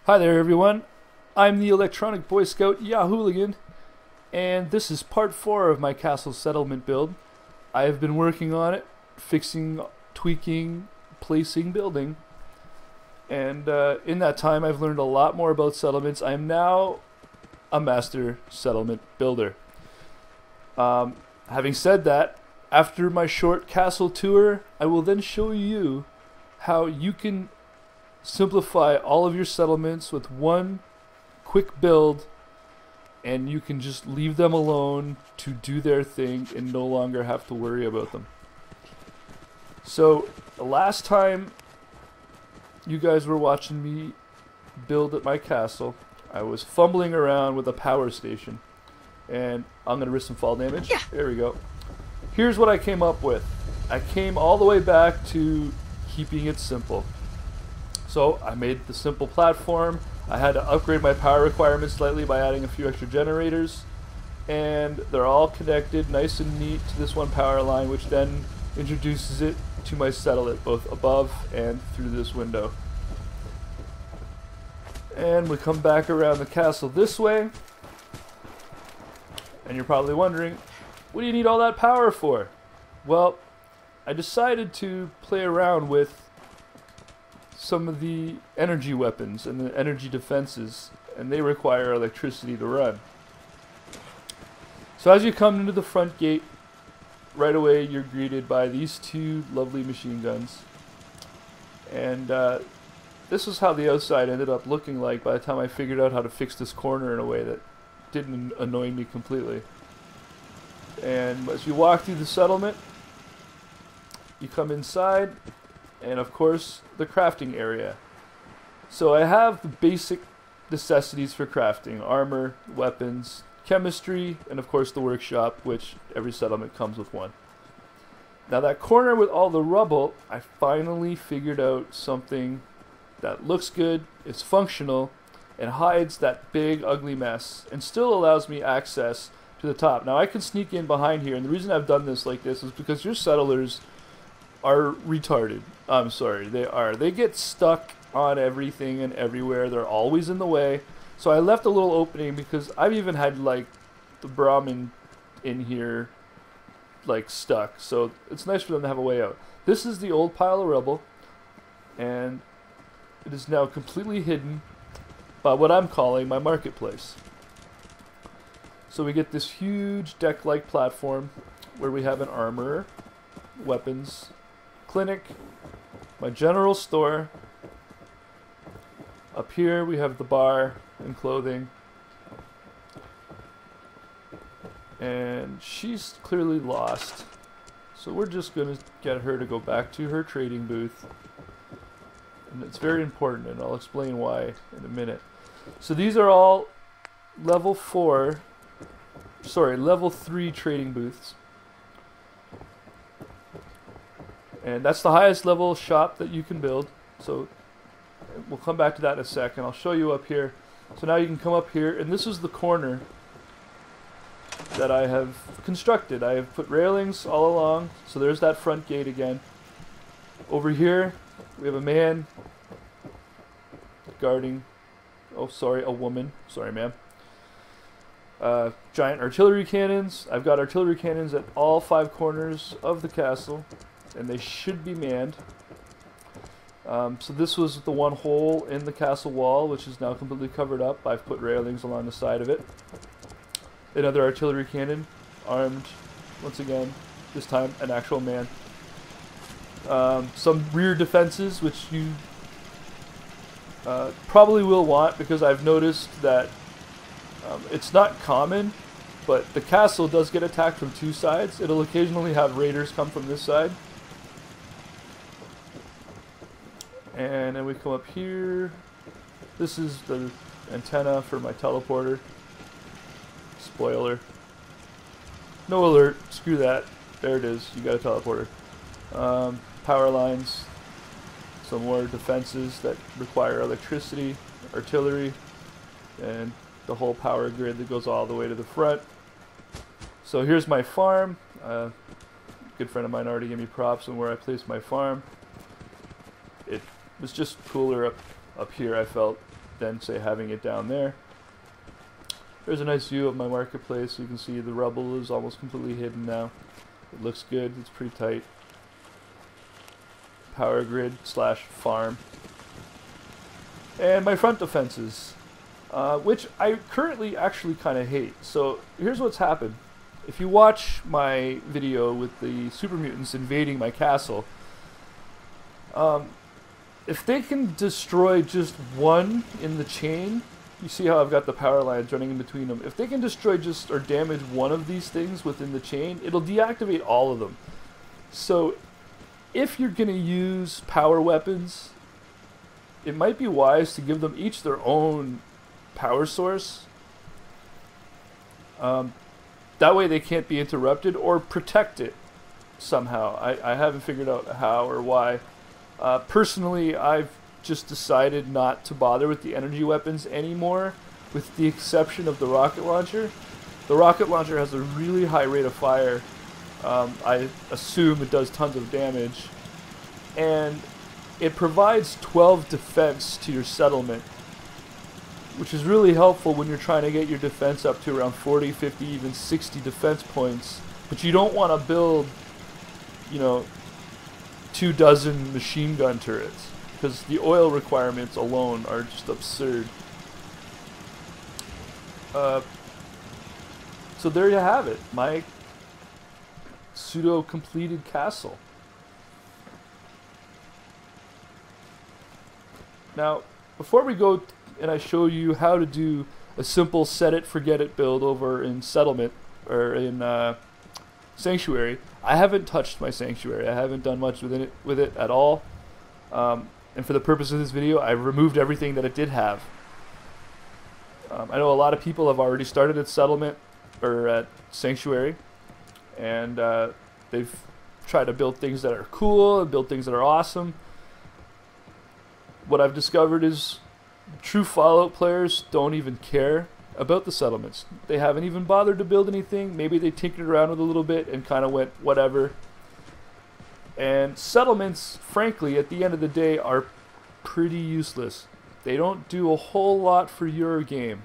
Hi there, everyone. I'm the electronic Boy Scout Yahooligan, and this is part 4 of my castle settlement build. I have been working on it, fixing, tweaking, placing, building, and in that time I've learned a lot more about settlements. I am now a master settlement builder. Having said that, after my short castle tour, I will then show you how you can simplify all of your settlements with one quick build, and you can just leave them alone to do their thing and no longer have to worry about them. So the last time you guys were watching me build at my castle, I was fumbling around with a power station, and I'm gonna risk some fall damage. Yeah. There we go. Here's what I came up with. I came all the way back to keeping it simple. So I made the simple platform. I had to upgrade my power requirements slightly by adding a few extra generators, and they're all connected nice and neat to this one power line, which then introduces it to my settlement both above and through this window. And we come back around the castle this way, and you're probably wondering, what do you need all that power for? Well, I decided to play around with some of the energy weapons and the energy defenses, and they require electricity to run. So as you come into the front gate, right away you're greeted by these two lovely machine guns, and this is how the outside ended up looking like by the time I figured out how to fix this corner in a way that didn't annoy me completely. And as you walk through the settlement, you come inside, and of course the crafting area. So I have the basic necessities for crafting: armor, weapons, chemistry, and of course the workshop, which every settlement comes with one. Now that corner with all the rubble, I finally figured out something that looks good, is functional, and hides that big ugly mess, and still allows me access to the top. Now I can sneak in behind here, and the reason I've done this like this is because your settlers are retarded. I'm sorry, they are. They get stuck on everything and everywhere. They're always in the way. So I left a little opening because I've even had like the Brahmin in here like stuck. So it's nice for them to have a way out. This is the old pile of rubble, and it is now completely hidden by what I'm calling my marketplace. So we get this huge deck-like platform where we have an armorer, weapons, clinic, my general store. Up here we have the bar and clothing, and she's clearly lost, so we're just gonna get her to go back to her trading booth, and it's very important, and I'll explain why in a minute. So these are all level 3 trading booths. And that's the highest level shop that you can build. So we'll come back to that in a second. I'll show you up here. So now you can come up here, and this is the corner that I have constructed. I have put railings all along. So there's that front gate again. Over here we have a man guarding, oh sorry, a woman. Sorry ma'am. Giant artillery cannons. I've got artillery cannons at all 5 corners of the castle, and they should be manned. So this was the one hole in the castle wall, which is now completely covered up. I've put railings along the side of it. Another artillery cannon, armed, once again, this time an actual man. Some rear defenses, which you probably will want, because I've noticed that it's not common, but the castle does get attacked from 2 sides. It'll occasionally have raiders come from this side. And then we come up here. This is the antenna for my teleporter. Spoiler. No alert. Screw that. There it is. You got a teleporter. Power lines. Some more defenses that require electricity. Artillery. And the whole power grid that goes all the way to the front. So here's my farm. A good friend of mine already gave me props on where I placed my farm. It was just cooler up here, I felt. than say having it down there. There's a nice view of my marketplace. You can see the rubble is almost completely hidden now. It looks good. It's pretty tight. Power grid slash farm. And my front defenses, which I currently actually kind of hate. So here's what's happened. If you watch my video with the super mutants invading my castle, if they can destroy just one in the chain, you see how I've got the power lines running in between them. If they can destroy just or damage one of these things within the chain, it'll deactivate all of them. So if you're going to use power weapons, it might be wise to give them each their own power source. That way they can't be interrupted, or protect it somehow. I haven't figured out how or why. Personally, I've just decided not to bother with the energy weapons anymore, with the exception of the rocket launcher. The rocket launcher has a really high rate of fire. I assume it does tons of damage. And it provides 12 defense to your settlement, which is really helpful when you're trying to get your defense up to around 40, 50, even 60 defense points. But you don't want to build, you know, 24 machine gun turrets, because the oil requirements alone are just absurd. So there you have it, my pseudo-completed castle. Now, before we go and I show you how to do a simple set it forget it build over in settlement or in sanctuary, I haven't touched my sanctuary. I haven't done much with it at all. And for the purpose of this video, I removed everything that it did have. I know a lot of people have already started at settlement or at sanctuary, and they've tried to build things that are cool and build things that are awesome. What I've discovered is true Fallout players don't even care about the settlements. They haven't even bothered to build anything. Maybe they tinkered around with it a little bit and kind of went whatever. And settlements, frankly, at the end of the day, are pretty useless. They don't do a whole lot for your game,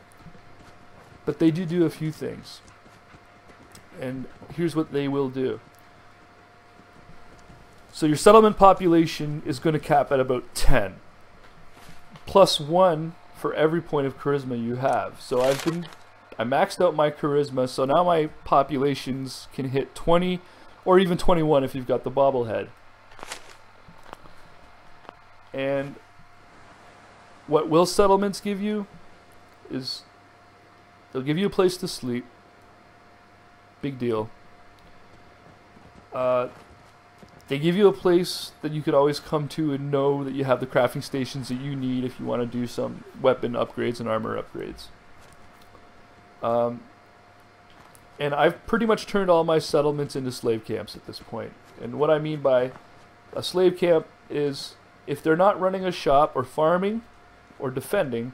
but they do a few things. And here's what they will do. So your settlement population is going to cap at about 10. +1 for every point of charisma you have. So I maxed out my charisma, so now my populations can hit 20 or even 21 if you've got the bobblehead. And what will settlements give you is they'll give you a place to sleep. Big deal. They give you a place that you could always come to and know that you have the crafting stations that you need if you want to do some weapon upgrades and armor upgrades. And I've pretty much turned all my settlements into slave camps at this point. And what I mean by a slave camp is if they're not running a shop or farming or defending,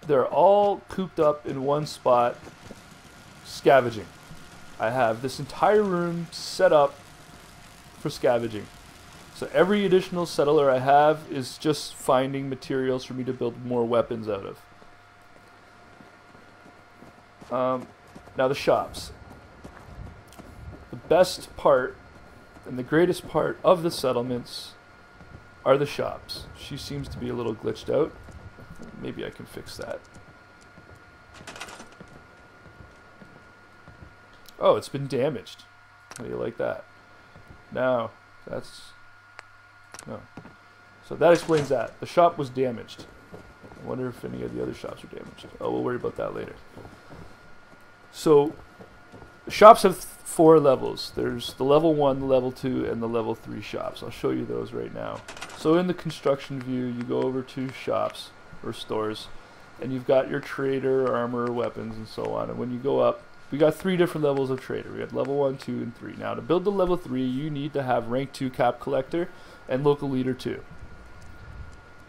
they're all cooped up in one spot scavenging. I have this entire room set up for scavenging. So every additional settler I have is just finding materials for me to build more weapons out of. Now the shops. The best part and the greatest part of the settlements are the shops. She seems to be a little glitched out. Maybe I can fix that. Oh, it's been damaged. How do you like that? Now, that's... no. So that explains that. The shop was damaged. I wonder if any of the other shops are damaged. Oh, we'll worry about that later. So, the shops have 4 levels. There's the level 1, the level 2, and the level 3 shops. I'll show you those right now. So in the construction view, you go over to shops, or stores, and you've got your trader, armor, weapons, and so on. And when you go up, we got 3 different levels of trader. We have level 1, 2, and 3. Now, to build the level 3, you need to have rank 2 cap collector and local leader 2.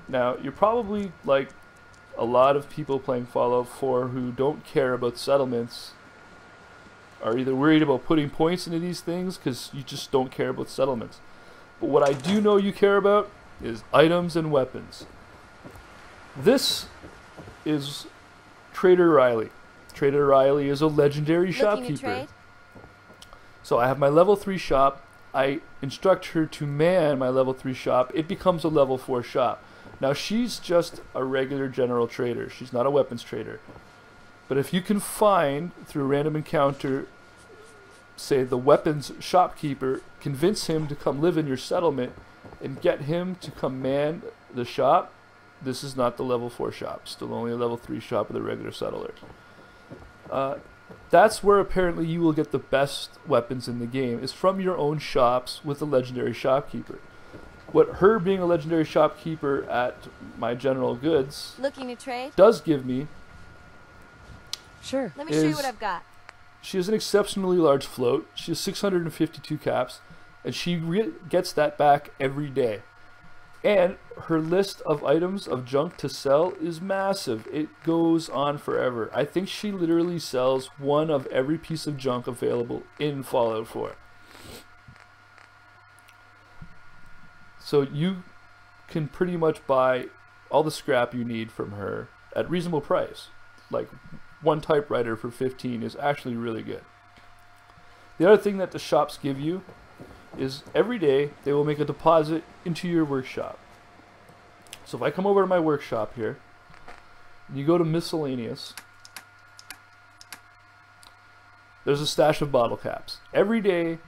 Now, you're probably like a lot of people playing Fallout 4 who don't care about settlements, are either worried about putting points into these things because you just don't care about settlements. But what I do know you care about is items and weapons. This is Trader Riley. Trader Riley is a legendary shopkeeper. So I have my level 3 shop. I instruct her to man my level 3 shop. It becomes a level 4 shop. Now she's just a regular general trader. She's not a weapons trader. But if you can find, through a random encounter, say the weapons shopkeeper, convince him to come live in your settlement and get him to come man the shop, this is not the level 4 shop. Still only a level 3 shop with a regular settler. That's where apparently you will get the best weapons in the game, is from your own shops with a legendary shopkeeper. What her being a legendary shopkeeper at my general goods looking to trade does give me, sure, let me show you what I've got. She has an exceptionally large float. She has 652 caps, and she gets that back every day. And her list of items of junk to sell is massive. It goes on forever. I think she literally sells one of every piece of junk available in Fallout 4. So you can pretty much buy all the scrap you need from her at reasonable price. Like one typewriter for 15 is actually really good. The other thing that the shops give you is every day they will make a deposit into your workshop. So if I come over to my workshop here, and you go to miscellaneous, there's a stash of bottle caps. Every day,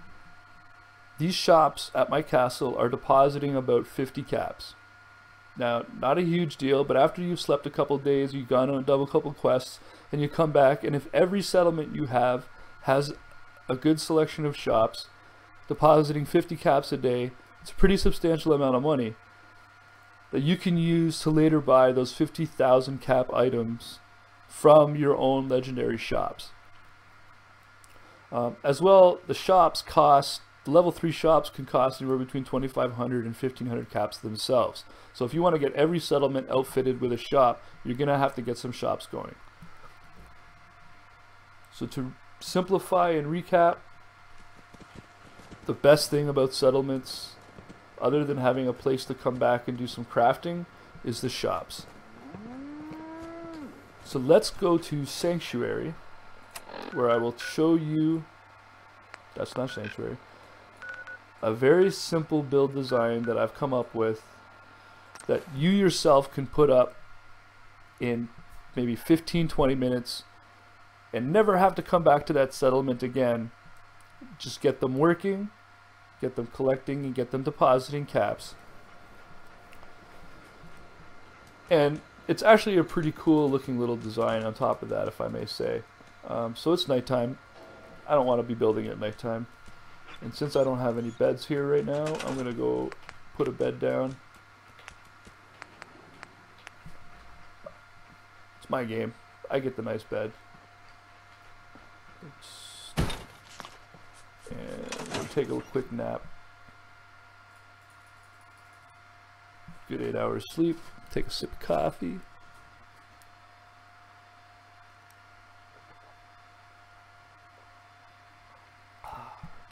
these shops at my castle are depositing about 50 caps. Now, not a huge deal, but after you've slept a couple days, you've gone on a double couple quests, and you come back, and if every settlement you have has a good selection of shops depositing 50 caps a day, it's a pretty substantial amount of money that you can use to later buy those 50,000 cap items from your own legendary shops. As well, the shops cost, the level 3 shops can cost anywhere between 2,500 and 1,500 caps themselves. So if you want to get every settlement outfitted with a shop, you're going to have to get some shops going. So to simplify and recap, the best thing about settlements, other than having a place to come back and do some crafting, is the shops. So let's go to Sanctuary, where I will show you, that's not Sanctuary, a very simple build design that I've come up with that you yourself can put up in maybe 15-20 minutes and never have to come back to that settlement again. Just get them working, get them collecting, and get them depositing caps. And it's actually a pretty cool looking little design on top of that, if I may say. So it's nighttime. I don't want to be building at nighttime. And since I don't have any beds here right now, I'm going to go put a bed down. It's my game. I get the nice bed. And we'll take a quick nap. Good 8 hours sleep. Take a sip of coffee.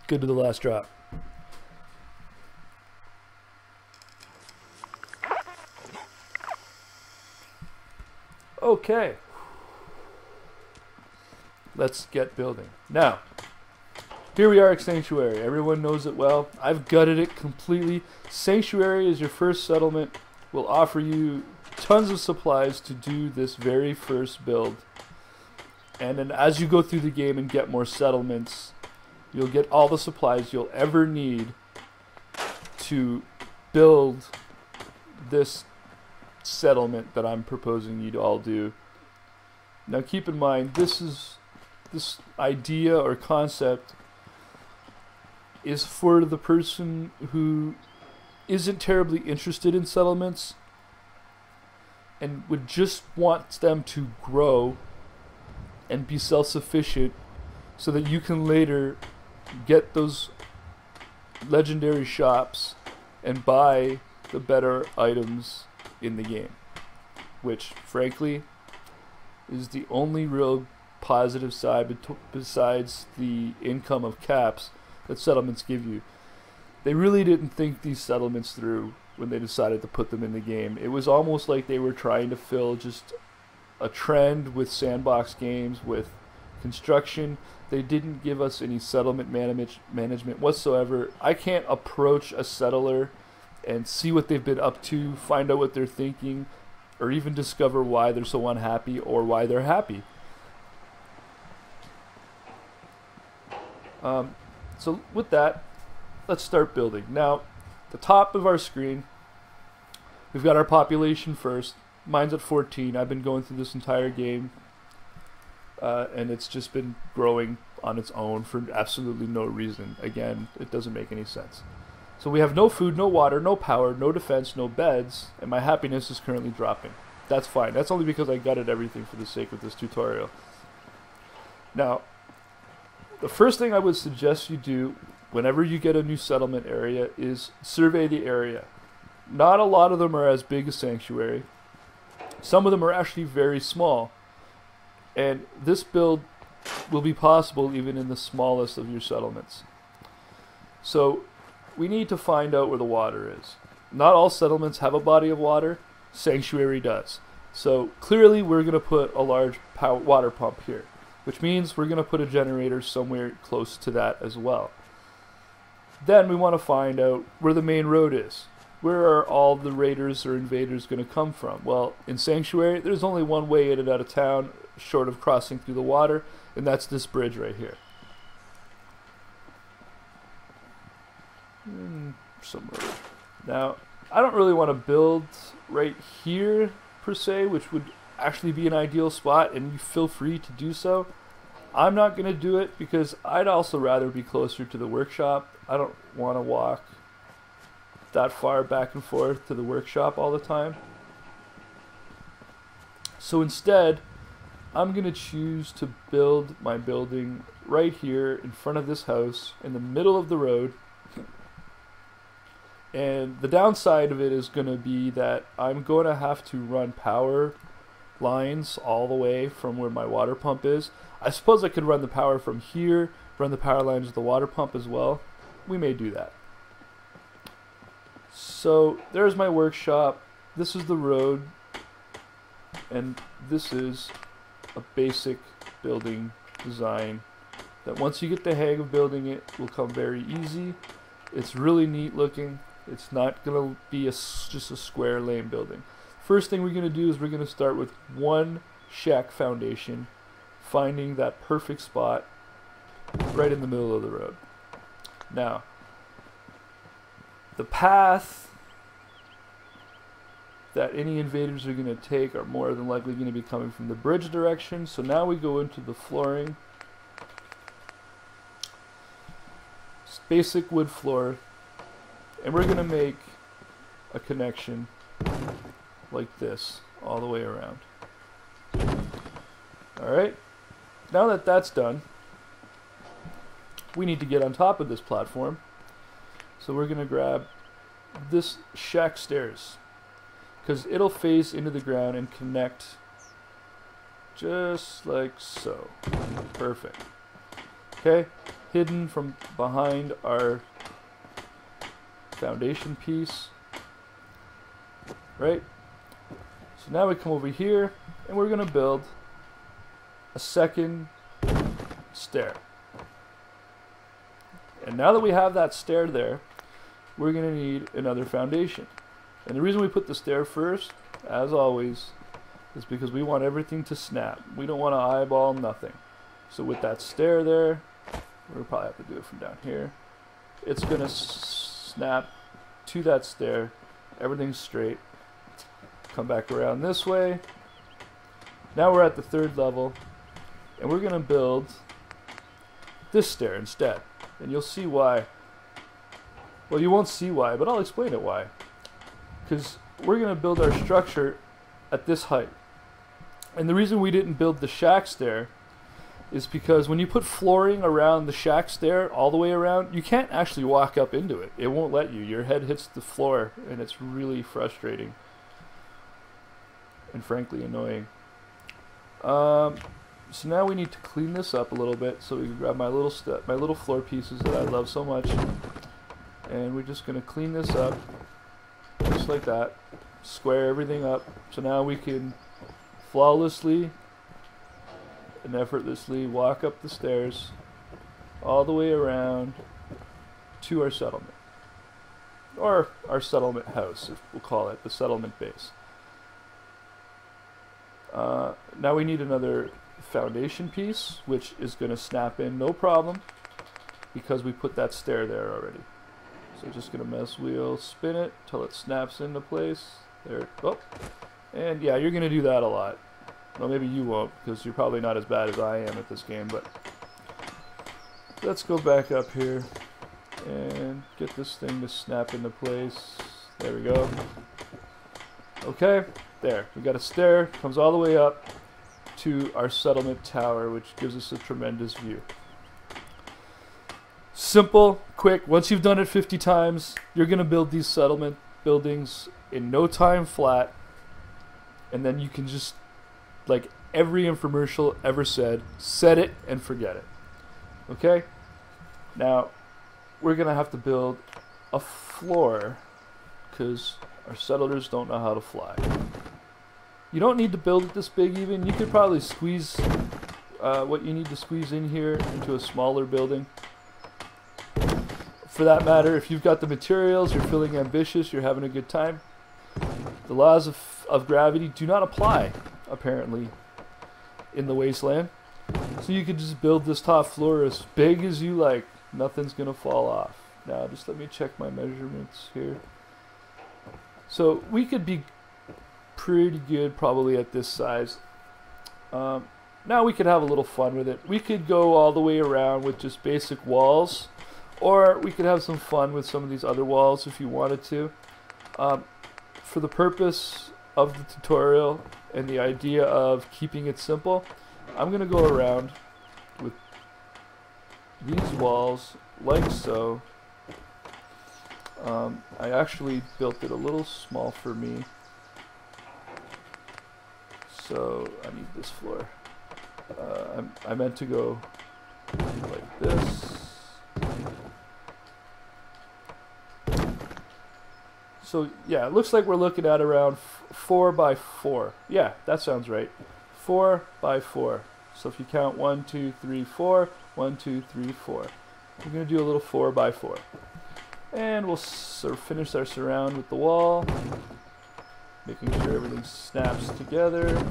Good to the last drop. Okay. Let's get building. Now, here we are at Sanctuary. Everyone knows it well. I've gutted it completely. Sanctuary is your first settlement. Will offer you tons of supplies to do this very first build. And then as you go through the game and get more settlements, you'll get all the supplies you'll ever need to build this settlement that I'm proposing you to all do. Now keep in mind, this idea or concept is for the person who isn't terribly interested in settlements and would just want them to grow and be self-sufficient so that you can later get those legendary shops and buy the better items in the game, which frankly is the only real positive side besides the income of caps that settlements give you. They really didn't think these settlements through when they decided to put them in the game. It was almost like they were trying to fill just a trend with sandbox games, with construction. They didn't give us any settlement management whatsoever. I can't approach a settler and see what they've been up to, find out what they're thinking, or even discover why they're so unhappy or why they're happy. So with that, let's start building. Now, the top of our screen, we've got our population first. Mine's at 14. I've been going through this entire game, and it's just been growing on its own for absolutely no reason. Again, it doesn't make any sense. So we have no food, no water, no power, no defense, no beds, and my happiness is currently dropping. That's fine. That's only because I gutted everything for the sake of this tutorial. Now, the first thing I would suggest you do whenever you get a new settlement area is survey the area. Not a lot of them are as big as Sanctuary. Some of them are actually very small. And this build will be possible even in the smallest of your settlements. So we need to find out where the water is. Not all settlements have a body of water. Sanctuary does. So clearly we're going to put a large water pump here, which means we're going to put a generator somewhere close to that as well. Then we want to find out where the main road is. Where are all the raiders or invaders going to come from? Well, in Sanctuary, there's only one way in and out of town, short of crossing through the water, and that's this bridge right here. Some road. Now, I don't really want to build right here, per se, which would actually be an ideal spot, and you feel free to do so. I'm not going to do it because I'd also rather be closer to the workshop. I don't want to walk that far back and forth to the workshop all the time. So instead, I'm going to choose to build my building right here in front of this house in the middle of the road. And the downside of it is going to be that I'm going to have to run power lines all the way from where my water pump is. I suppose I could run the power from here, run the power lines to the water pump as well. We may do that. So there's my workshop. This is the road. And this is a basic building design that once you get the hang of building it will come very easy. It's really neat looking. It's not going to be just a square lame building. First thing we're going to do is we're going to start with one shack foundation, finding that perfect spot right in the middle of the road. Now, the path that any invaders are going to take are more than likely going to be coming from the bridge direction. So now we go into the flooring. It's basic wood floor. And we're going to make a connection like this all the way around. Alright, now that that's done, we need to get on top of this platform. So we're going to grab this shack stairs, because it'll face into the ground and connect just like so. Perfect. Okay, hidden from behind our foundation piece. Right? So now we come over here and we're going to build a second stair. And now that we have that stair there, we're going to need another foundation. And the reason we put the stair first, as always, is because we want everything to snap. We don't want to eyeball nothing. So with that stair there, we'll probably have to do it from down here. It's going to snap to that stair. Everything's straight. Come back around this way. Now we're at the third level, and we're going to build this stair instead. And you'll see why. Well, you won't see why, but I'll explain it why. Because we're going to build our structure at this height. And the reason we didn't build the shack stair is because when you put flooring around the shack stair all the way around, you can't actually walk up into it. It won't let you. Your head hits the floor, and it's really frustrating. And frankly annoying. So now we need to clean this up a little bit, so we can grab my little floor pieces that I love so much, and we're just going to clean this up just like that. Square everything up. So now we can flawlessly and effortlessly walk up the stairs all the way around to our settlement. Or our settlement house, if we'll call it the settlement base. Now we need another foundation piece, which is going to snap in no problem because we put that stair there already. So just going to mouse wheel, spin it till it snaps into place. There. Oh. And yeah, you're going to do that a lot. Well, maybe you won't, because you're probably not as bad as I am at this game, but let's go back up here and get this thing to snap into place. There we go. Okay, there. We got a stair, comes all the way up to our settlement tower, which gives us a tremendous view. Simple, quick. Once you've done it 50 times, you're going to build these settlement buildings in no time flat, and then you can just, like every infomercial ever said, set it and forget it. Okay? Now, we're going to have to build a floor because our settlers don't know how to fly. You don't need to build it this big even. You could probably squeeze what you need to squeeze in here into a smaller building. For that matter, if you've got the materials, you're feeling ambitious, you're having a good time, the laws of gravity do not apply, apparently, in the wasteland. So you could just build this top floor as big as you like. Nothing's going to fall off. Now, just let me check my measurements here. So we could be pretty good probably at this size. Now we could have a little fun with it. We could go all the way around with just basic walls, or we could have some fun with some of these other walls if you wanted to. For the purpose of the tutorial and the idea of keeping it simple, I'm going to go around with these walls like so. I actually built it a little small for me, so I need this floor. I meant to go like this. So yeah, it looks like we're looking at around 4 by 4. Yeah, that sounds right. 4 by 4. So if you count 1, 2, 3, 4, 1, 2, 3, 4. We're going to do a little 4 by 4. And we'll sort of finish our surround with the wall, making sure everything snaps together.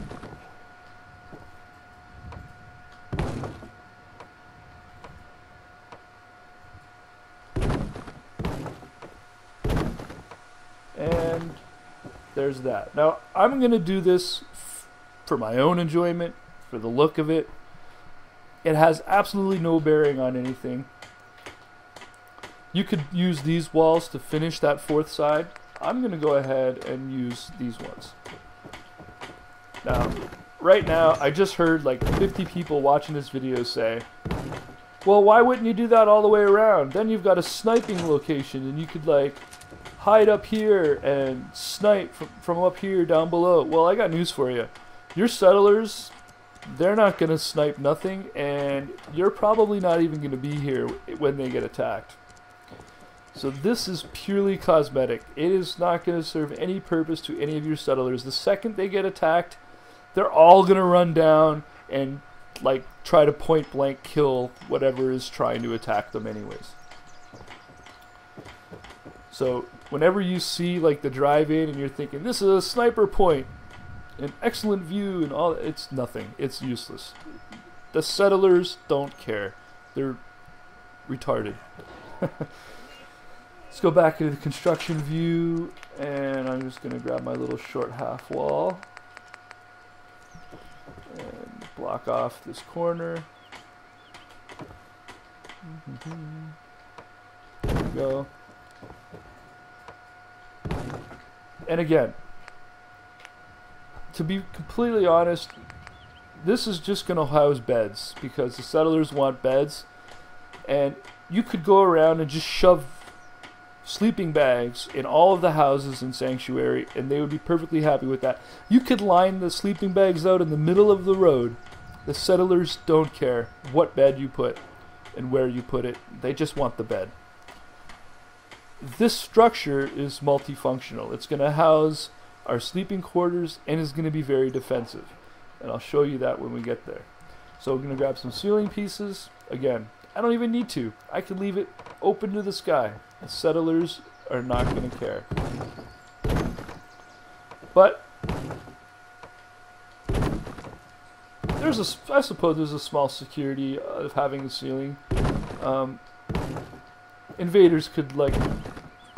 And there's that. Now, I'm going to do this for my own enjoyment, for the look of it. It has absolutely no bearing on anything. You could use these walls to finish that fourth side. I'm going to go ahead and use these ones. Now, right now, I just heard like 50 people watching this video say, well, why wouldn't you do that all the way around? Then you've got a sniping location and you could like hide up here and snipe from up here down below. Well, I got news for you. Your settlers, they're not going to snipe nothing, and you're probably not even going to be here when they get attacked. So this is purely cosmetic. It is not going to serve any purpose to any of your settlers. The second they get attacked, they're all going to run down and like try to point blank kill whatever is trying to attack them anyways. So whenever you see like the drive-in and you're thinking this is a sniper point, an excellent view and all, it's nothing. It's useless. The settlers don't care. They're retarded. Let's go back into the construction view, and I'm just going to grab my little short half wall and block off this corner. There we go. And again, to be completely honest, this is just going to house beds because the settlers want beds, and you could go around and just shove sleeping bags in all of the houses in Sanctuary and they would be perfectly happy with that. You could line the sleeping bags out in the middle of the road. The settlers don't care what bed you put and where you put it. They just want the bed. this structure is multifunctional. It's going to house our sleeping quarters and is going to be very defensive. And I'll show you that when we get there. So we're going to grab some ceiling pieces. Again, I don't even need to. I can leave it open to the sky. The settlers are not going to care. But I suppose there's a small security of having the ceiling. Invaders could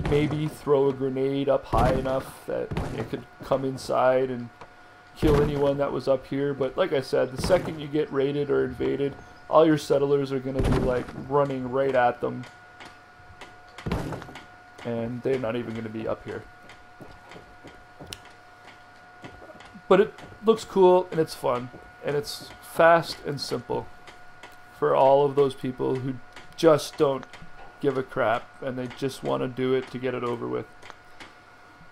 maybe throw a grenade up high enough that it could come inside and kill anyone that was up here. But like I said, the second you get raided or invaded, all your settlers are going to be running right at them, and they're not even going to be up here. But it looks cool and it's fun and it's fast and simple for all of those people who just don't give a crap and they just want to do it to get it over with.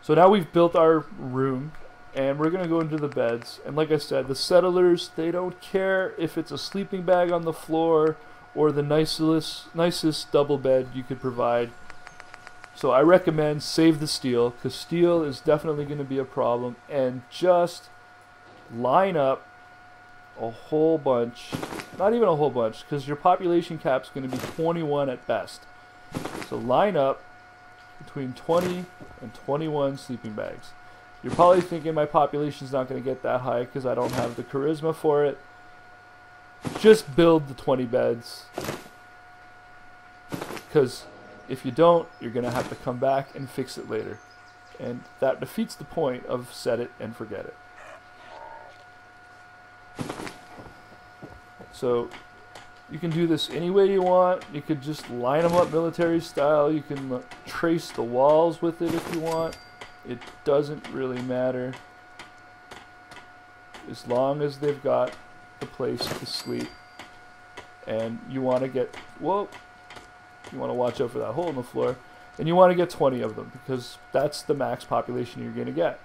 So now we've built our room and we're going to go into the beds. And like I said, the settlers, they don't care if it's a sleeping bag on the floor or the nicest double bed you could provide. So I recommend save the steel, because steel is definitely going to be a problem, and just line up a whole bunch, not even a whole bunch, because your population cap is going to be 21 at best. So line up between 20 and 21 sleeping bags. You're probably thinking my population's not going to get that high because I don't have the charisma for it. Just build the 20 beds, because if you don't, you're going to have to come back and fix it later. And that defeats the point of set it and forget it. So you can do this any way you want. You could just line them up military style. You can trace the walls with it if you want. It doesn't really matter, as long as they've got the place to sleep. And you want to get, whoa, you want to watch out for that hole in the floor. And you want to get 20 of them, because that's the max population you're going to get,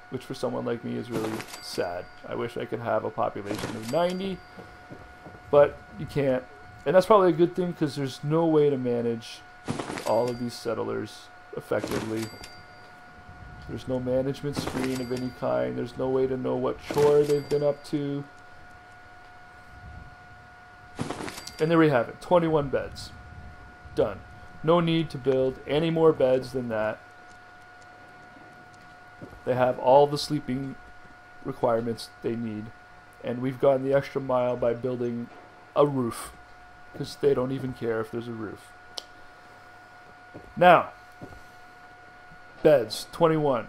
which for someone like me is really sad. I wish I could have a population of 90, but you can't. And that's probably a good thing, because there's no way to manage all of these settlers effectively. There's no management screen of any kind. There's no way to know what chore they've been up to. And there we have it, 21 beds. Done. No need to build any more beds than that. They have all the sleeping requirements they need. And we've gone the extra mile by building a roof, because they don't even care if there's a roof. Now, beds, 21.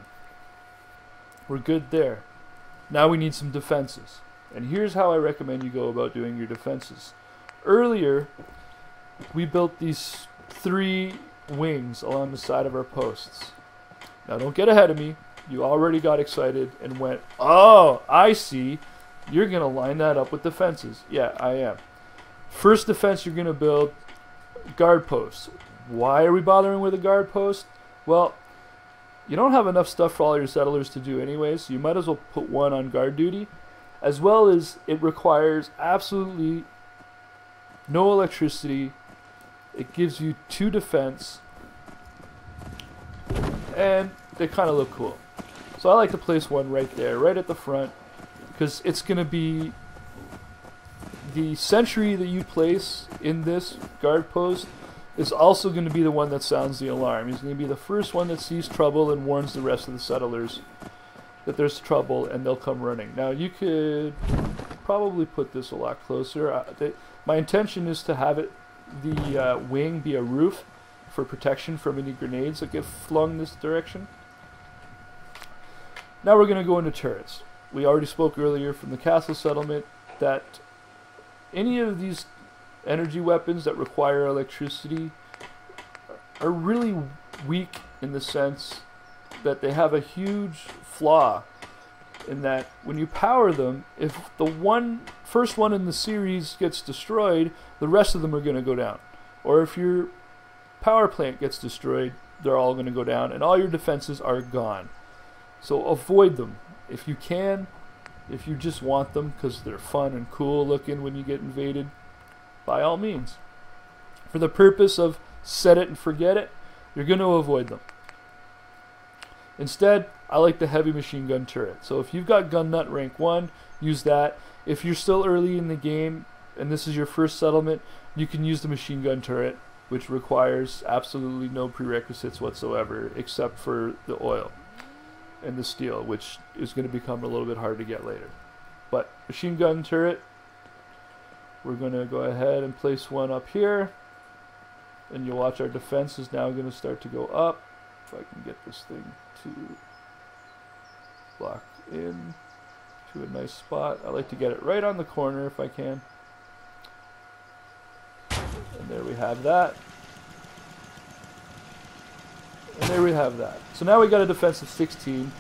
We're good there. Now we need some defenses. And here's how I recommend you go about doing your defenses. Earlier, we built these 3 wings along the side of our posts. Now don't get ahead of me. You already got excited and went, oh, I see. You're going to line that up with defenses. Yeah, I am. First defense you're going to build, guard posts. Why are we bothering with a guard post? Well, you don't have enough stuff for all your settlers to do anyway, so you might as well put one on guard duty. As well as it requires absolutely no electricity. It gives you 2 defense, and they kind of look cool. So I like to place one right there, right at the front, because it's going to be the sentry that you place in this guard post is also going to be the one that sounds the alarm. He's going to be the first one that sees trouble and warns the rest of the settlers that there's trouble, and they'll come running. Now you could probably put this a lot closer. My intention is to have it, the wing, be a roof for protection from any grenades that get flung this direction. Now we're going to go into turrets. We already spoke earlier from the castle settlement that any of these energy weapons that require electricity are really weak, in the sense that they have a huge flaw in that when you power them, if the first one in the series gets destroyed, the rest of them are going to go down. Or if your power plant gets destroyed, they're all going to go down, and all your defenses are gone. So avoid them if you can, if you just want them because they're fun and cool looking when you get invaded, by all means. For the purpose of set it and forget it, you're going to avoid them. Instead, I like the heavy machine gun turret. So if you've got gun nut rank 1, use that. If you're still early in the game and this is your first settlement, you can use the machine gun turret, which requires absolutely no prerequisites whatsoever except for the oil and the steel, which is going to become a little bit hard to get later. But machine gun turret, we're going to go ahead and place one up here, and you'll watch our defense is now going to start to go up. If I can get this thing to block in to a nice spot. I like to get it right on the corner if I can. And there we have that. And there we have that. So now we got a defense of 16.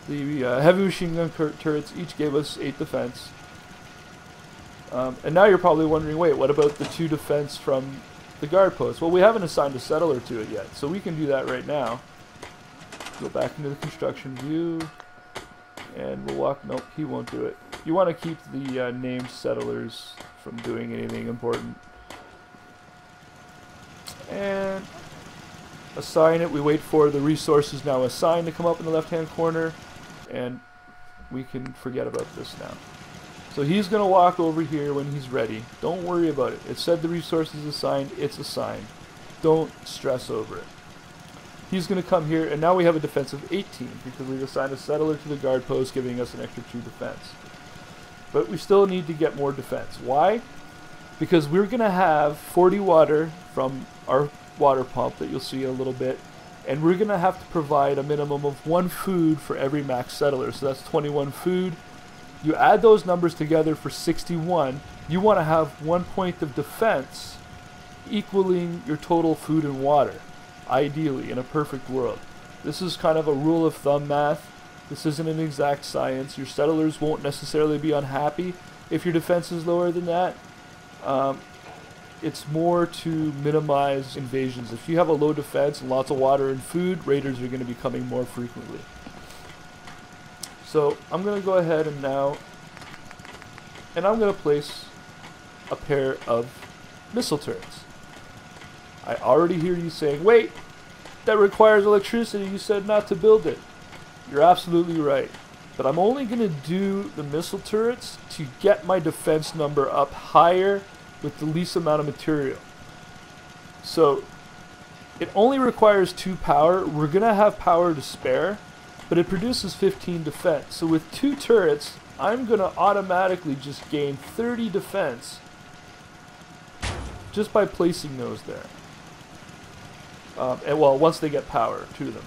The heavy machine gun turrets each gave us 8 defense. And now you're probably wondering, wait, what about the 2 defense from the guard post? Well, we haven't assigned a settler to it yet, so we can do that right now. Go back into the construction view, and we'll walk. Nope, he won't do it. You want to keep the named settlers from doing anything important. And assign it. We wait for the resources now assigned to come up in the left-hand corner, and we can forget about this now. So he's going to walk over here when he's ready. Don't worry about it. It said the resource is assigned. It's assigned. Don't stress over it. He's going to come here, and now we have a defense of 18 because we've assigned a settler to the guard post, giving us an extra 2 defense. But we still need to get more defense. Why? Because we're going to have 40 water from our water pump that you'll see in a little bit, and we're going to have to provide a minimum of 1 food for every max settler. So that's 21 food. You add those numbers together for 61. You want to have 1 point of defense equaling your total food and water, ideally, in a perfect world. This is kind of a rule of thumb math. This isn't an exact science. Your settlers won't necessarily be unhappy if your defense is lower than that. It's more to minimize invasions. If you have a low defense and lots of water and food, raiders are going to be coming more frequently. So I'm going to go ahead and I'm going to place a pair of missile turrets. I already hear you saying, wait, that requires electricity. You said not to build it. You're absolutely right. But I'm only going to do the missile turrets to get my defense number up higher with the least amount of material. So it only requires 2 power. We're going to have power to spare, but it produces 15 defense. So with 2 turrets, I'm going to automatically just gain 30 defense just by placing those there. And well, once they get power to them.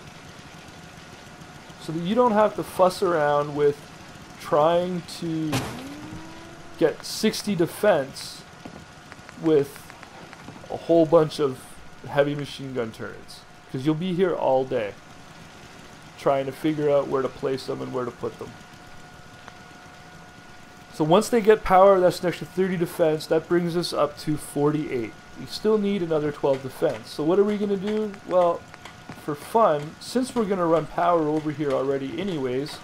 So that you don't have to fuss around with trying to get 60 defense with a whole bunch of heavy machine gun turrets. Because you'll be here all day trying to figure out where to place them and where to put them. So once they get power, that's an extra 30 defense. That brings us up to 48. We still need another 12 defense. So what are we going to do? Well, for fun, since we're going to run power over here already anyways,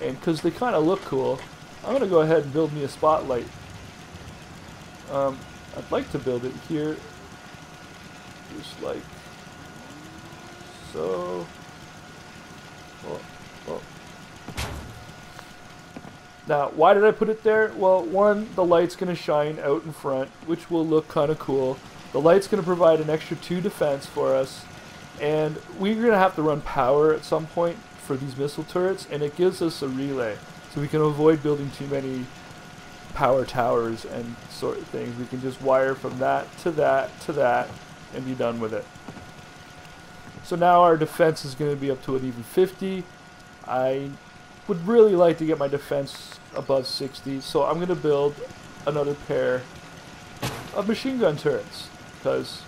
and because they kind of look cool, I'm going to go ahead and build me a spotlight. I'd like to build it here, just like so. Oh. Now, why did I put it there? Well, one, the light's going to shine out in front, which will look kind of cool. The light's going to provide an extra 2 defense for us, and we're going to have to run power at some point for these missile turrets, and it gives us a relay, so we can avoid building too many power towers and sort of things. We can just wire from that to that to that and be done with it. So now our defense is going to be up to an even 50. I would really like to get my defense above 60, so I'm going to build another pair of machine gun turrets because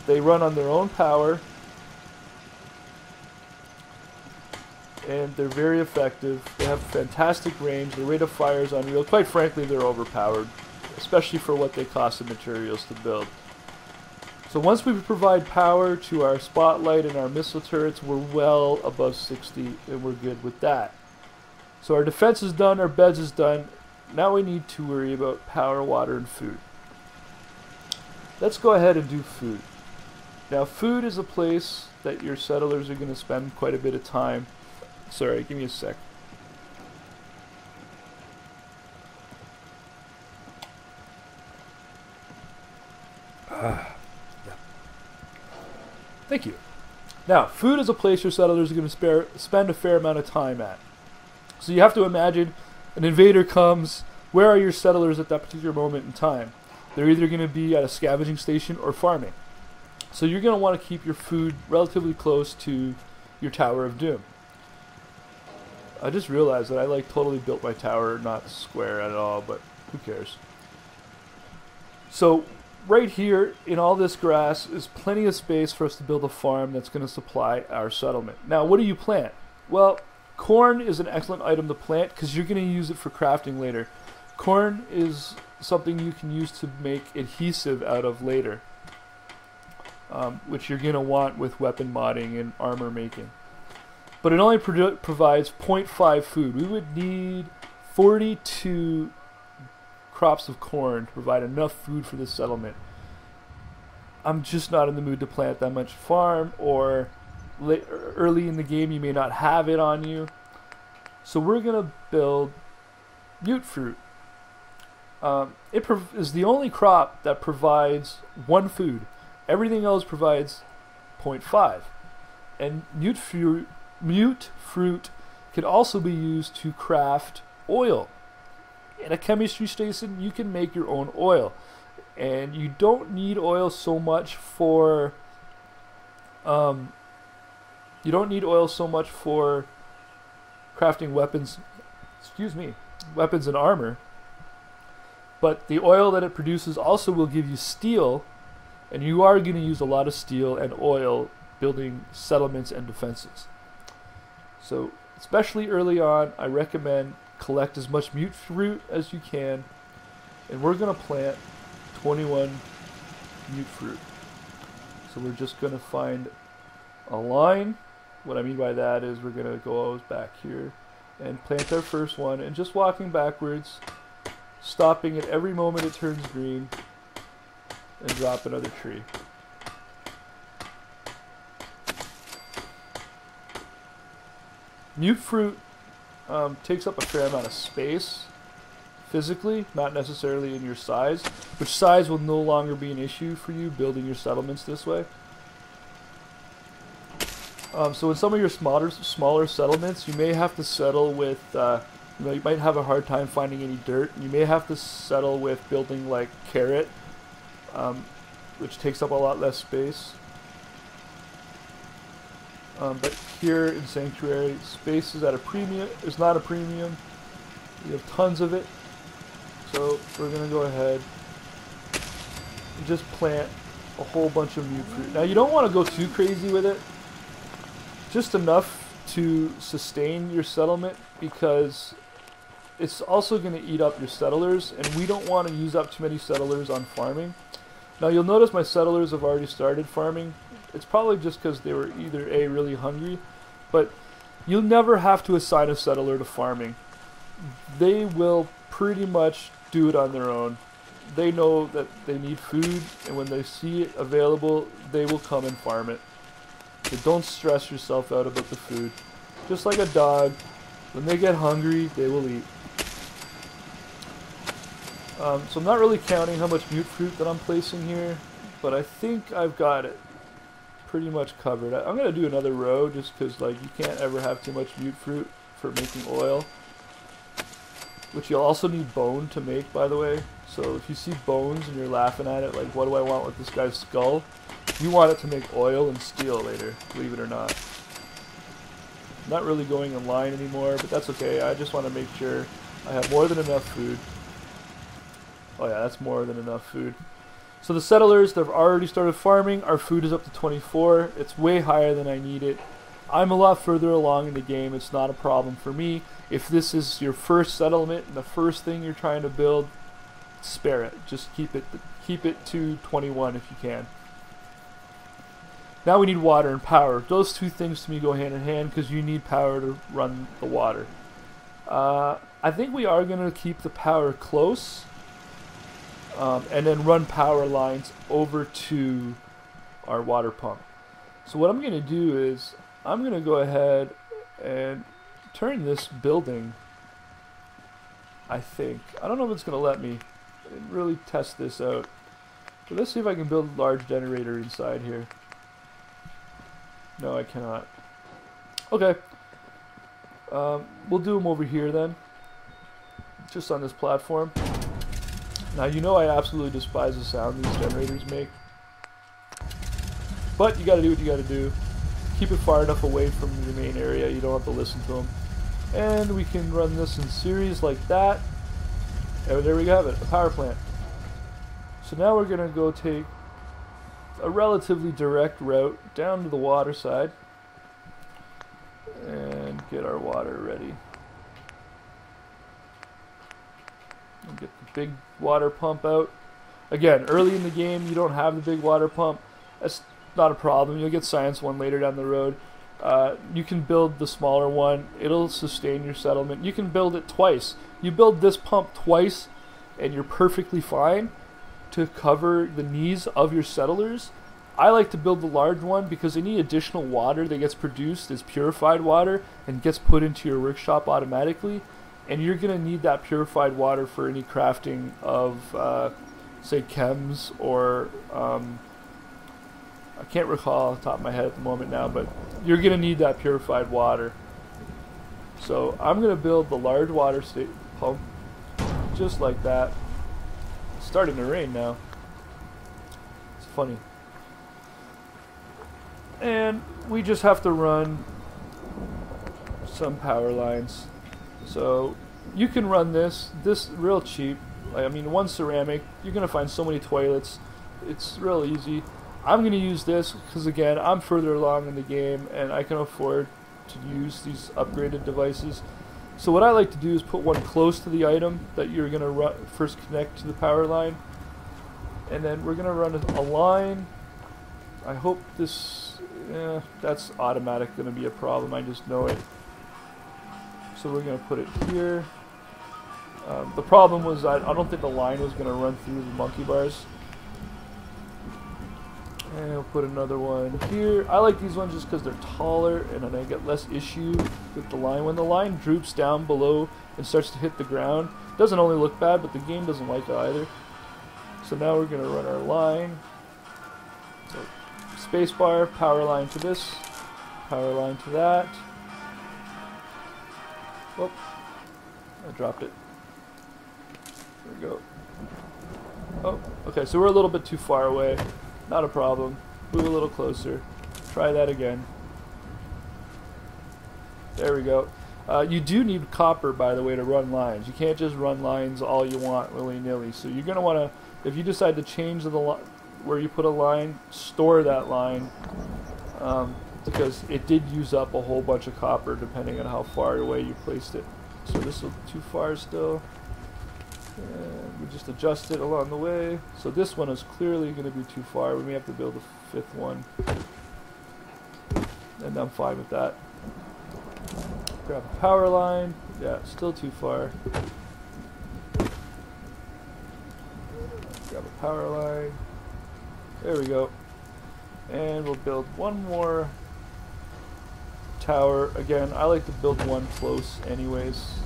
they run on their own power and they're very effective. They have fantastic range. The rate of fire is unreal. Quite frankly, they're overpowered, especially for what they cost in materials to build. So once we provide power to our spotlight and our missile turrets, we're well above 60 and we're good with that. So our defense is done, our beds is done. Now we need to worry about power, water, and food. Let's go ahead and do food. Now, food is a place that your settlers are going to spend quite a bit of time. Sorry, give me a sec. Yeah. Thank you. Now, food is a place your settlers are going to spend a fair amount of time at. So you have to imagine an invader comes. Where are your settlers at that particular moment in time? They're either going to be at a scavenging station or farming. So you're going to want to keep your food relatively close to your Tower of Doom. I just realized that I like totally built my tower not square at all, but who cares? So right here in all this grass is plenty of space for us to build a farm that's going to supply our settlement. Now, what do you plant? Well, corn is an excellent item to plant because you're going to use it for crafting later. Corn is something you can use to make adhesive out of later, which you're going to want with weapon modding and armor making. But it only provides 0.5 food. We would need 42 crops of corn to provide enough food for this settlement. I'm just not in the mood to plant that much farm, or early in the game you may not have it on you. So we're going to build mute fruit. It is the only crop that provides 1 food. Everything else provides 0.5. And mute fruit can also be used to craft oil. In a chemistry station, you can make your own oil. And you don't need oil so much for crafting weapons, weapons and armor. But the oil that it produces also will give you steel, and you are going to use a lot of steel and oil building settlements and defenses. So, especially early on, I recommend collect as much mute fruit as you can, and we're going to plant 21 mute fruit. So we're just going to find a line. What I mean by that is we're going to go back here and plant our first one, and just walking backwards, stopping at every moment it turns green, and drop another tree. Mute fruit takes up a fair amount of space physically, not necessarily in your size, which size will no longer be an issue for you building your settlements this way. So in some of your smaller settlements, you may have to settle with, you might have a hard time finding any dirt. You may have to settle with building like carrot, which takes up a lot less space. But here in Sanctuary, space is at a premium. It's not a premium. We have tons of it. So we're going to go ahead and just plant a whole bunch of mute fruit. Now you don't want to go too crazy with it. Just enough to sustain your settlement, because it's also going to eat up your settlers, and we don't want to use up too many settlers on farming. Now you'll notice my settlers have already started farming. It's probably just because they were either A, really hungry, but you'll never have to assign a settler to farming. They will pretty much do it on their own. They know that they need food, and when they see it available, they will come and farm it. So don't stress yourself out about the food. Just like a dog, when they get hungry, they will eat. So I'm not really counting how much mute fruit that I'm placing here, but I think I've got it pretty much covered. I'm going to do another row just because like you can't ever have too much mute fruit for making oil, which you'll also need bone to make, by the way. So if you see bones and you're laughing at it, like what do I want with this guy's skull? You want it to make oil and steel later, believe it or not. I'm not really going in line anymore, but that's okay. I just want to make sure I have more than enough food. Oh yeah, that's more than enough food. So the settlers, they've already started farming. Our food is up to 24. It's way higher than I need it. I'm a lot further along in the game. It's not a problem for me. If this is your first settlement and the first thing you're trying to build, spare it. Just keep it to 21 if you can. Now we need water and power. Those two things to me go hand in hand because you need power to run the water. I think we are going to keep the power close and then run power lines over to our water pump. So what I'm going to do is I'm going to go ahead and turn this building, I think. I don't know if it's going to let me. I didn't really test this out. But let's see if I can build a large generator inside here. No, I cannot. Okay. We'll do them over here then. Just on this platform. Now, you know I absolutely despise the sound these generators make. But you gotta do what you gotta do. Keep it far enough away from the main area, you don't have to listen to them. And we can run this in series like that. And there we have it, a power plant. So now we're gonna go take a relatively direct route down to the water side and get our water ready. And get the big water pump out. Again, early in the game you don't have the big water pump. That's not a problem. You'll get Science 1 later down the road. You can build the smaller one. It'll sustain your settlement. You can build it twice. You build this pump twice and you're perfectly fine to cover the needs of your settlers. I like to build the large one because any additional water that gets produced is purified water and gets put into your workshop automatically. And you're going to need that purified water for any crafting of, say, chems or... I can't recall off the top of my head at the moment now, but you're going to need that purified water. So I'm going to build the large water pump just like that. It's starting to rain now. It's funny. And we just have to run some power lines. So you can run this real cheap. I mean, one ceramic, you're going to find so many toilets. It's real easy. I'm going to use this because, again, I'm further along in the game and I can afford to use these upgraded devices. So what I like to do is put one close to the item that you're going to first connect to the power line. And then we're going to run a line. I hope this... that's automatic going to be a problem. I just know it. So we're going to put it here. The problem was I don't think the line was going to run through the monkey bars. And we'll put another one here. I like these ones just because they're taller and then I get less issue with the line. When the line droops down below and starts to hit the ground, it doesn't only look bad, but the game doesn't like it either. So now we're going to run our line. So, spacebar, power line to this, power line to that. Whoop, I dropped it. There we go. Oh, okay, so we're a little bit too far away. Not a problem. Move a little closer. Try that again. There we go. You do need copper, by the way, to run lines. You can't just run lines all you want willy-nilly. So you're going to want to, if you decide to change the where you put a line, store that line. Because it did use up a whole bunch of copper depending on how far away you placed it. So this is too far still. And we just adjust it along the way. So this one is clearly going to be too far. We may have to build a fifth one. And I'm fine with that. Grab a power line. Yeah, still too far. Grab a power line. There we go. And we'll build one more tower. Again, I like to build one close anyways.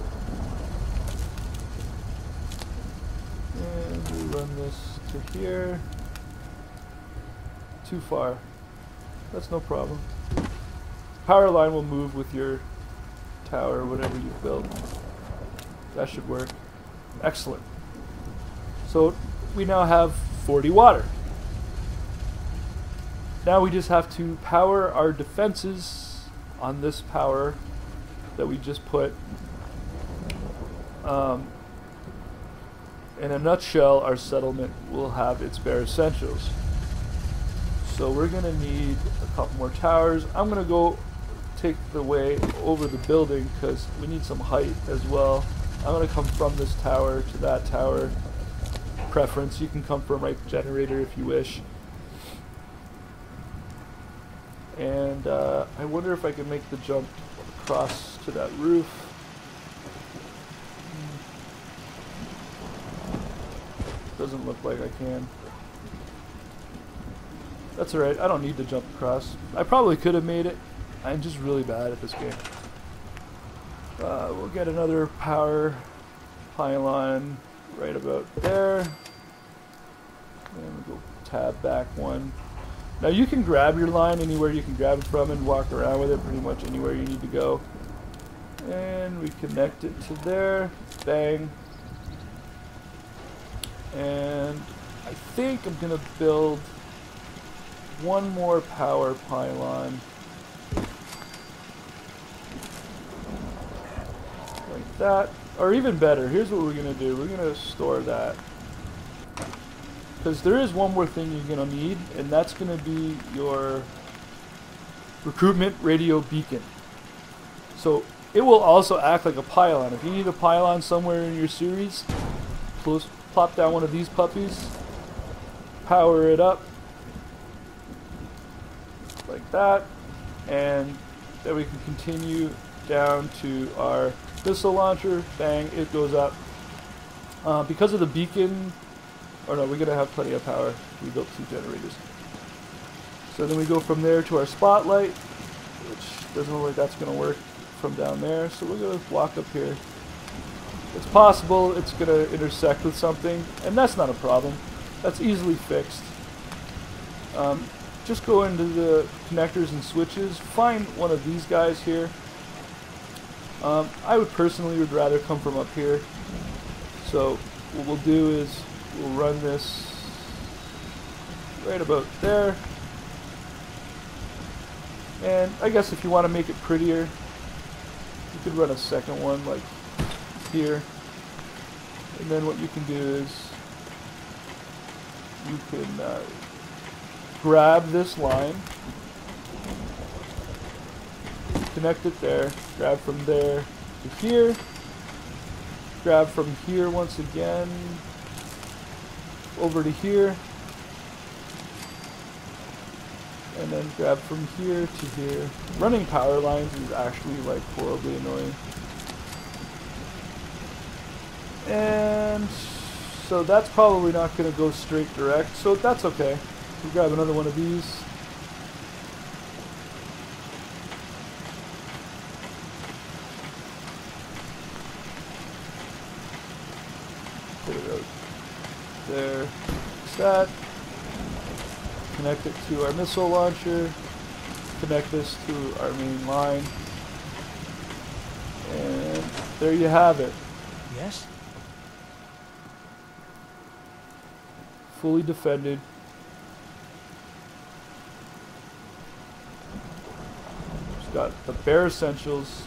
And we run this to here. Too far. That's no problem. Power line will move with your tower, whatever you build. That should work. Excellent. So we now have 40 water. Now we just have to power our defenses on this power that we just put. In a nutshell, our settlement will have its bare essentials. So we're going to need a couple more towers. I'm going to go take the way over the building because we need some height as well. I'm going to come from this tower to that tower. Preference, you can come from right generator if you wish. And I wonder if I can make the jump across to that roof. Doesn't look like I can. That's alright, I don't need to jump across. I probably could have made it. I'm just really bad at this game. We'll get another power pylon right about there. And we'll go tab back one. Now you can grab your line anywhere you can grab it from and walk around with it pretty much anywhere you need to go. And we connect it to there. Bang. And I think I'm going to build one more power pylon. Like that. Or even better, here's what we're going to do. We're going to store that. Because there is one more thing you're going to need, and that's going to be your recruitment radio beacon. So it will also act like a pylon. If you need a pylon somewhere in your series, plop down one of these puppies, power it up like that, and then we can continue down to our missile launcher. Bang, it goes up. Because of the beacon, or no, we're going to have plenty of power. We built 2 generators. So then we go from there to our spotlight, which doesn't look like that's going to work from down there. So we're going to walk up here. It's possible it's going to intersect with something, and that's not a problem. That's easily fixed. Just go into the connectors and switches. Find one of these guys here. I would personally rather come from up here. So what we'll do is we'll run this right about there. And I guess if you want to make it prettier, you could run a second one like here. And then what you can do is you can grab this line, connect it there, grab from there to here, grab from here once again over to here, and then grab from here to here. Running power lines is actually like horribly annoying. And so that's probably not going to go straight direct, so that's okay. We'll grab another one of these. Put it out there. That. Connect it to our missile launcher. Connect this to our main line. And there you have it. Yes? Fully defended. Just got the bare essentials.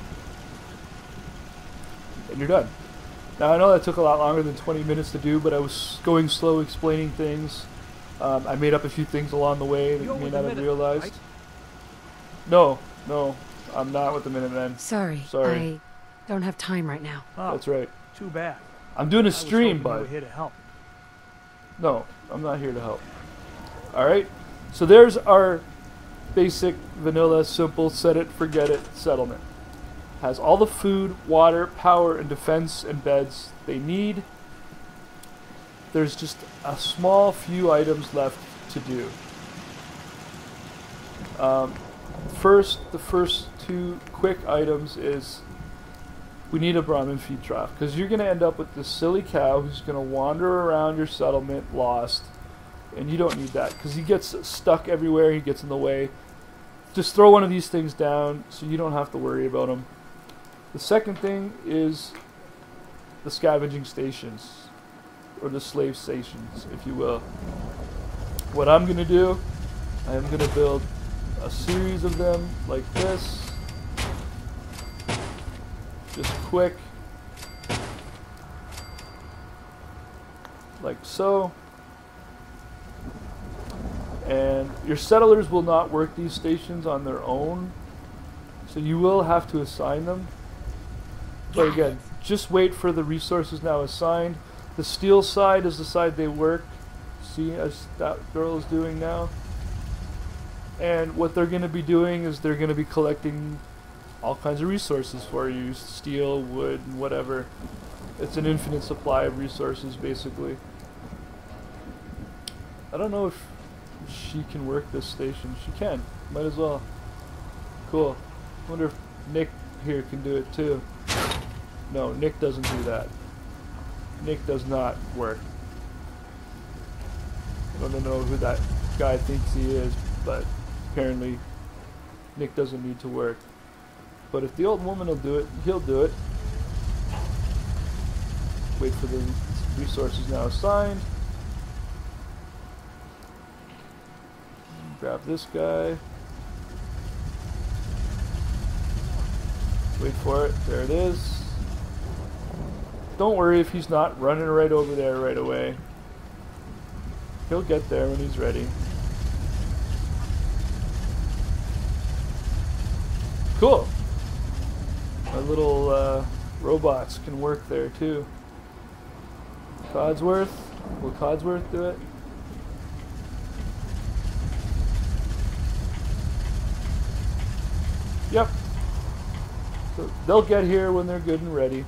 And you're done. Now I know that took a lot longer than 20 minutes to do, but I was going slow explaining things. I made up a few things along the way that you may not have realized. Right? No, I'm not with the Minutemen. Sorry, I don't have time right now. Oh, that's right. Too bad. I'm doing a stream, bud. You were here to help. No, I'm not here to help. Alright, so there's our basic, vanilla, simple, set it, forget it settlement. Has all the food, water, power, and defense and beds they need. There's just a small few items left to do. The first 2 quick items is we need a Brahmin feed trough, because you're going to end up with this silly cow who's going to wander around your settlement lost, and you don't need that because he gets stuck everywhere, he gets in the way. Just throw one of these things down so you don't have to worry about him. The second thing is the scavenging stations, or the slave stations, if you will. What I'm going to do, I am going to build a series of them like this. Just quick. Like so. And your settlers will not work these stations on their own, so you will have to assign them. But again, just wait for the resources now assigned. The steel side is the side they work. See, as that girl is doing now. And what they're going to be doing is they're going to be collecting all kinds of resources for you. Steel, wood, and whatever. It's an infinite supply of resources, basically. I don't know if she can work this station. She can. Might as well. Cool. Wonder if Nick here can do it too. No, Nick doesn't do that. Nick does not work. I don't know who that guy thinks he is, but apparently Nick doesn't need to work. But if the old woman will do it, he'll do it. Wait for the resources now assigned. Grab this guy. Wait for it. There it is. Don't worry if he's not running right over there right away. He'll get there when he's ready. Cool. My little robots can work there too. Codsworth? Will Codsworth do it? Yep. So they'll get here when they're good and ready.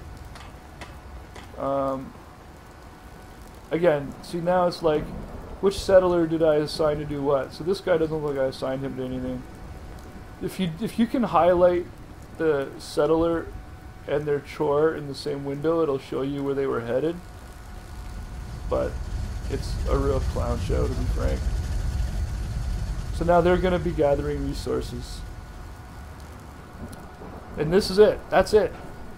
Again, see now it's like, which settler did I assign to do what? So this guy doesn't look like I assigned him to anything. If you can highlight the settler and their chore in the same window, it'll show you where they were headed. But it's a real clown show, to be frank. So now they're going to be gathering resources. And this is it. That's it.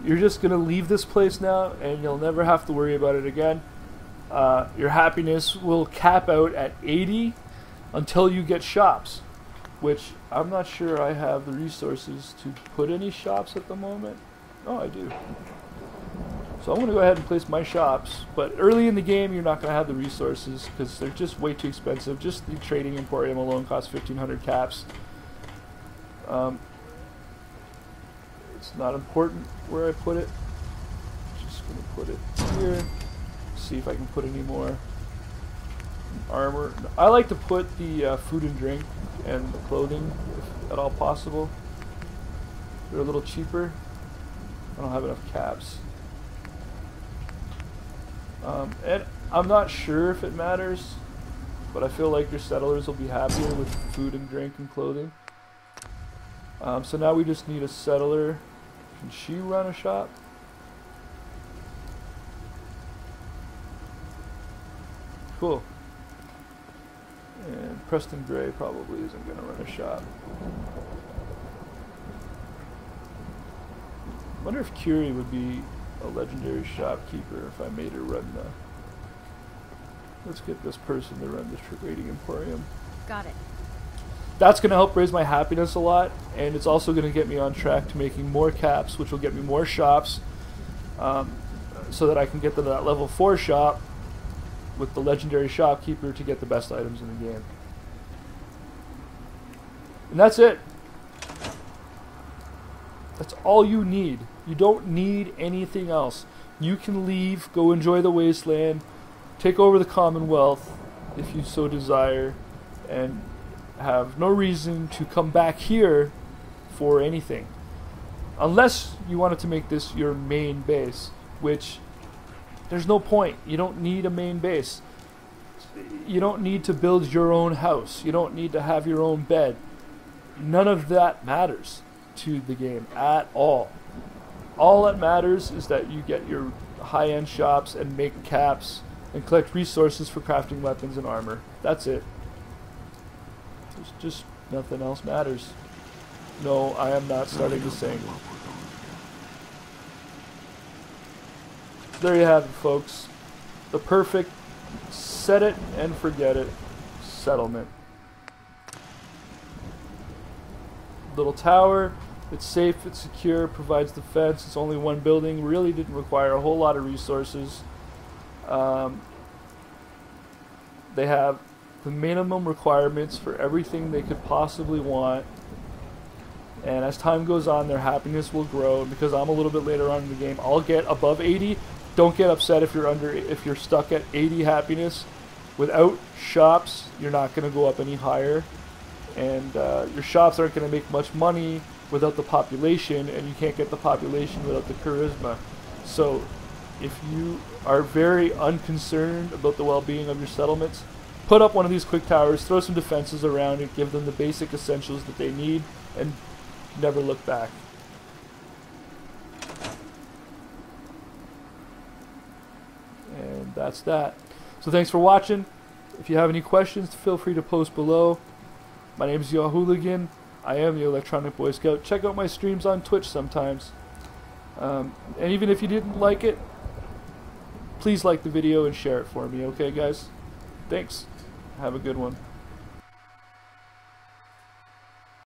You're just going to leave this place now, and you'll never have to worry about it again. Your happiness will cap out at 80 until you get shops, which I'm not sure I have the resources to put any shops at the moment. Oh, I do. So I'm going to go ahead and place my shops, but early in the game you're not going to have the resources because they're just way too expensive. Just the trading emporium alone costs 1,500 caps. It's not important where I put it. Just going to put it here. See if I can put any more armor. I like to put the food and drink and the clothing, if at all possible. They're a little cheaper. I don't have enough caps. And I'm not sure if it matters, but I feel like your settlers will be happier with food and drink and clothing. So now we just need a settler. Can she run a shop? Cool. And Preston Gray probably isn't going to run a shop. I wonder if Curie would be a legendary shopkeeper if I made her run the... Let's get this person to run the trading emporium. Got it. That's going to help raise my happiness a lot, and it's also going to get me on track to making more caps, which will get me more shops, so that I can get to that level 4 shop with the legendary shopkeeper to get the best items in the game. And that's it. That's all you need. You don't need anything else. You can leave, go enjoy the wasteland, take over the Commonwealth if you so desire, and have no reason to come back here for anything. Unless you wanted to make this your main base, which there's no point. You don't need a main base. You don't need to build your own house. You don't need to have your own bed. None of that matters to the game at all. All that matters is that you get your high-end shops and make caps and collect resources for crafting weapons and armor. That's it. There's just nothing else matters. No, I am not starting to sing. There you have it, folks. The perfect set it and forget it settlement. Little tower. It's safe, it's secure, provides defense. It's only one building. Really didn't require a whole lot of resources. They have the minimum requirements for everything they could possibly want. And as time goes on, their happiness will grow. Because I'm a little bit later on in the game, I'll get above 80. Don't get upset if you're stuck at 80 happiness. Without shops, you're not going to go up any higher. And your shops aren't going to make much money without the population, and you can't get the population without the charisma. So if you are very unconcerned about the well-being of your settlements, put up one of these quick towers, throw some defenses around it, give them the basic essentials that they need, and never look back. And that's that. So thanks for watching. If you have any questions, feel free to post below. My name is Yahooligan. I am the Electronic Boy Scout. Check out my streams on Twitch sometimes. And even if you didn't like it, please like the video and share it for me, okay guys? Thanks. Have a good one.